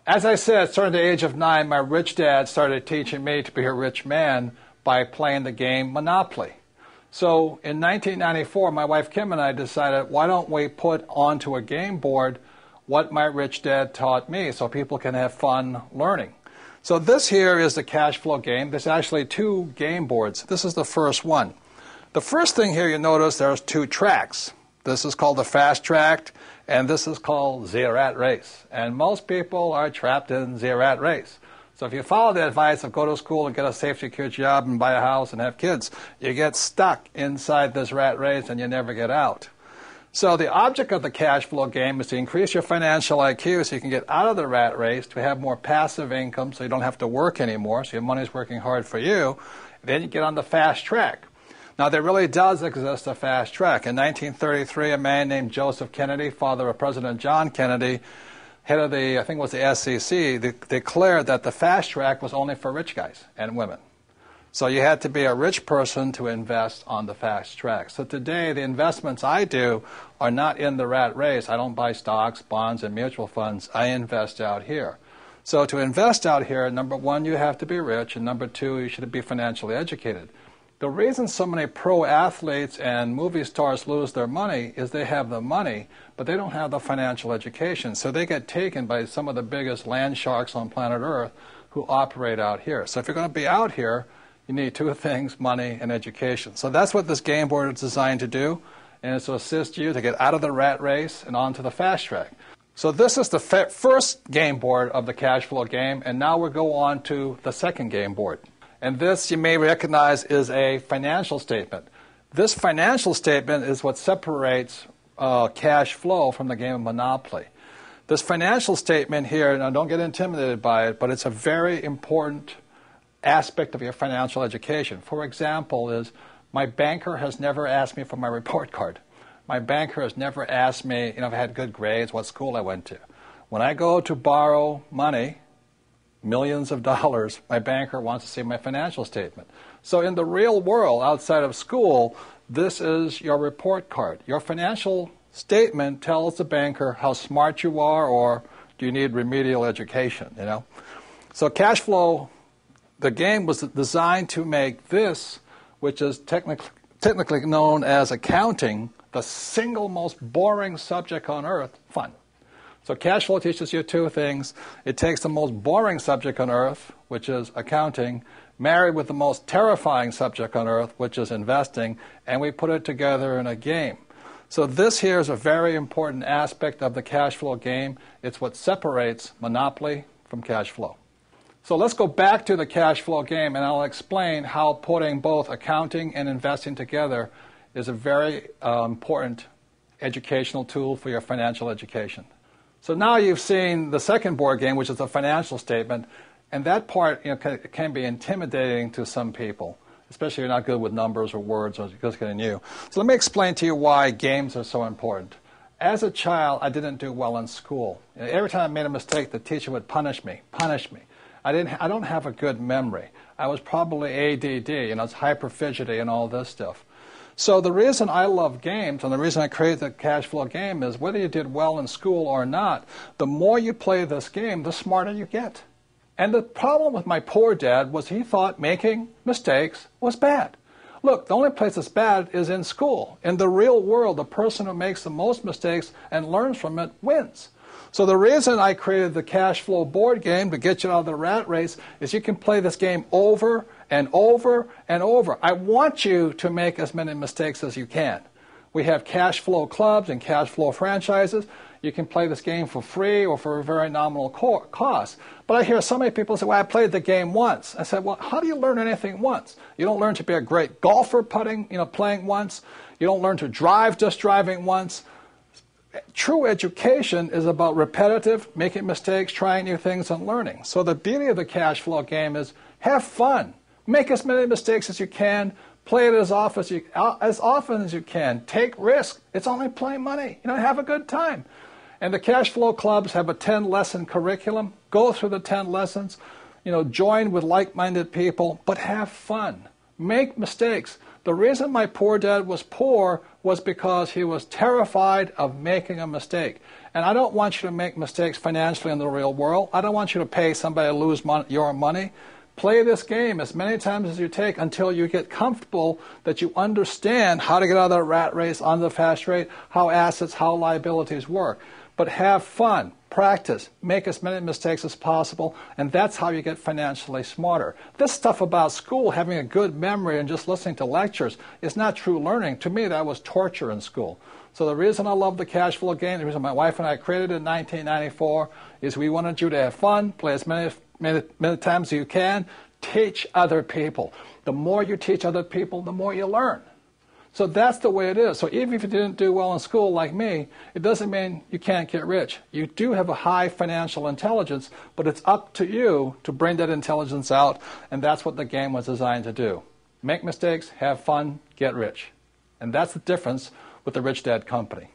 As I said, starting at the age of 9, my rich dad started teaching me to be a rich man by playing the game Monopoly. So in 1994, my wife Kim and I decided, why don't we put onto a game board what my rich dad taught me so people can have fun learning. So this here is the cash flow game. There's actually 2 game boards. This is the first one. The first thing here, you notice there's 2 tracks. This is called the fast track, and this is called the rat race. And most people are trapped in the rat race. So if you follow the advice of go to school and get a safe, secure job and buy a house and have kids, you get stuck inside this rat race and you never get out. So the object of the cash flow game is to increase your financial IQ so you can get out of the rat race, to have more passive income so you don't have to work anymore, so your money's working hard for you. Then you get on the fast track. Now, there really does exist a fast track. In 1933, a man named Joseph Kennedy, father of President John Kennedy, head of the, I think it was the SEC, declared that the fast track was only for rich guys and women. So you had to be a rich person to invest on the fast track. So today, the investments I do are not in the rat race. I don't buy stocks, bonds, and mutual funds. I invest out here. So to invest out here, number 1, you have to be rich, and number 2, you should be financially educated. The reason so many pro athletes and movie stars lose their money is they have the money, but they don't have the financial education. So they get taken by some of the biggest land sharks on planet Earth who operate out here. So if you're going to be out here, you need 2 things, money and education. So that's what this game board is designed to do, and it's to assist you to get out of the rat race and onto the fast track. So this is the first game board of the cash flow game, and now we'll go on to the second game board. And this, you may recognize, is a financial statement. This financial statement is what separates cash flow from the game of Monopoly. This financial statement here, now don't get intimidated by it, but it's a very important aspect of your financial education. For example, is my banker has never asked me for my report card. My banker has never asked me, if I had good grades, what school I went to. When I go to borrow money, millions of dollars, my banker wants to see my financial statement. So in the real world, outside of school, this is your report card. Your financial statement tells the banker how smart you are, or do you need remedial education, So cash flow, the game was designed to make this, which is technically known as accounting, the single most boring subject on earth, fun. So cash flow teaches you 2 things. It takes the most boring subject on earth, which is accounting, married with the most terrifying subject on earth, which is investing, and we put it together in a game. So this here is a very important aspect of the cash flow game. It's what separates Monopoly from cash flow. So let's go back to the cash flow game, and I'll explain how putting both accounting and investing together is a very important educational tool for your financial education. So now you've seen the second board game, which is the financial statement, and that part can be intimidating to some people, especially if you're not good with numbers or words or just getting new. So let me explain to you why games are so important. As a child, I didn't do well in school. Every time I made a mistake, the teacher would punish me. I don't have a good memory. I was probably ADD, it's hyperfidgety and all this stuff. So the reason I love games and the reason I created the cash flow game is whether you did well in school or not, the more you play this game, the smarter you get. And the problem with my poor dad was he thought making mistakes was bad. Look, the only place it's bad is in school. In the real world, the person who makes the most mistakes and learns from it wins. So the reason I created the cash flow board game to get you out of the rat race is you can play this game over and over and over. I want you to make as many mistakes as you can. We have cash flow clubs and cash flow franchises. You can play this game for free or for a very nominal cost. But I hear so many people say, well, I played the game once. I said, well, how do you learn anything once? You don't learn to be a great golfer playing once. You don't learn to drive just driving once. True education is about repetitive, making mistakes, trying new things, and learning. So the beauty of the cash flow game is have fun. Make as many mistakes as you can. Play it as often as you can. Take risks. It's only playing money. Have a good time. And the cash flow clubs have a 10-lesson curriculum. Go through the 10 lessons. Join with like-minded people, but have fun. Make mistakes. The reason my poor dad was poor was because he was terrified of making a mistake. And I don't want you to make mistakes financially in the real world. I don't want you to pay somebody to lose your money. Play this game as many times as you take until you get comfortable that you understand how to get out of the rat race, on the fast rate, how assets, how liabilities work. But have fun, practice, make as many mistakes as possible, and that's how you get financially smarter. This stuff about school, having a good memory and just listening to lectures, is not true learning. To me, that was torture in school. So the reason I love the cash flow game, the reason my wife and I created it in 1994, is we wanted you to have fun, play as many times as you can, teach other people. The more you teach other people, the more you learn. So that's the way it is. So even if you didn't do well in school like me, it doesn't mean you can't get rich. You do have a high financial intelligence, but it's up to you to bring that intelligence out, and that's what the game was designed to do. Make mistakes, have fun, get rich. And that's the difference with the Rich Dad Company.